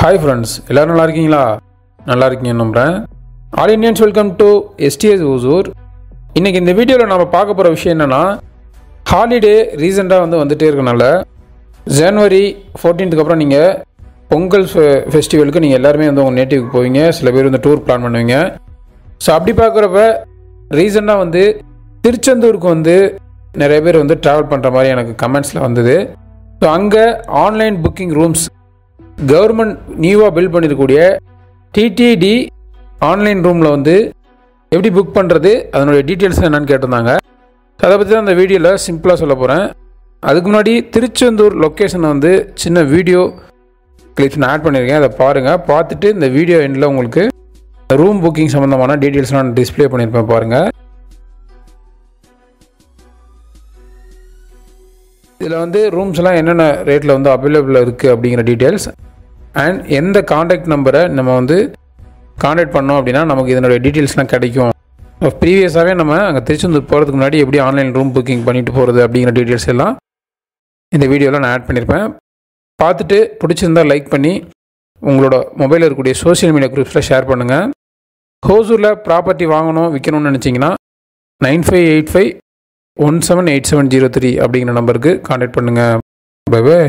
Hi friends, எல்லோரும் நல்லா இருக்கீங்களா? நல்லா இருக்கீங்கன்னு நம்புகிறேன். All Indians welcome to STS Hosur. இன்றைக்கி இந்த வீடியோவில் நம்ம பார்க்க போகிற விஷயம் என்னென்னா, ஹாலிடே ரீசெண்டாக வந்துகிட்டே இருக்கனால ஜனவரி 14th அப்புறம் நீங்கள் பொங்கல் ஃபெஸ்டிவலுக்கு நீங்கள் எல்லாருமே உங்கள் நேட்டிவ்க்கு போவீங்க. சில பேர் டூர் பிளான் பண்ணுவீங்க. ஸோ அப்படி பார்க்குறப்ப ரீசெண்டாக திருச்செந்தூருக்கு நிறைய பேர் ட்ராவல் பண்ணுற மாதிரி எனக்கு கமெண்ட்ஸில் வந்தது. ஸோ அங்கே ஆன்லைன் புக்கிங் ரூம்ஸ் கவர்மெண்ட் நியூவாக பில்ட் பண்ணியிருக்கக்கூடிய TTD ஆன்லைன் ரூமில் எப்படி புக் பண்ணுறது, அதனுடைய டீட்டெயில்ஸ் என்னென்னு கேட்டிருந்தாங்க. அதை பற்றி தான் அந்த வீடியோவில் சிம்பிளாக சொல்ல போகிறேன். அதுக்கு முன்னாடி திருச்செந்தூர் லொக்கேஷனை சின்ன வீடியோ கிளிப்ஸ் நான் ஆட் பண்ணியிருக்கேன். அதை பாருங்கள். பார்த்துட்டு இந்த வீடியோ எண்டில் உங்களுக்கு ரூம் புக்கிங் சம்மந்தமான டீட்டெயில்ஸ் நான் டிஸ்பிளே பண்ணியிருப்பேன். பாருங்கள். இதில் ரூம்ஸ்லாம் என்னென்ன ரேட்டில் அவைலபிளாக இருக்குது அப்படிங்கிற டீட்டெயில்ஸ் அண்ட் எந்த காண்டாக்ட் நம்பரை நம்ம காண்டாக்ட் பண்ணோம் அப்படின்னா நமக்கு இதனுடைய டீட்டெயில்ஸ்லாம் கிடைக்கும். ப்ரீவியஸாகவே நம்ம அங்கே திருச்செந்தூர் போகிறதுக்கு முன்னாடி எப்படி ஆன்லைன் ரூம் புக்கிங் பண்ணிட்டு போகிறது அப்படிங்கிற டீட்டெயில்ஸ் எல்லாம் இந்த வீடியோவில் நான் ஆட் பண்ணியிருப்பேன். பார்த்துட்டு பிடிச்சிருந்தால் லைக் பண்ணி உங்களோட மொபைலில் இருக்கக்கூடிய சோஷியல் மீடியா குரூப்ஸில் ஷேர் பண்ணுங்கள். ஹோசூரில் ப்ராப்பர்ட்டி வாங்கணும் விற்கணும்னு நினச்சிங்கன்னா 9585178703 அப்படிங்கிற நம்பருக்கு காண்டாக்ட் பண்ணுங்கள். Bye by.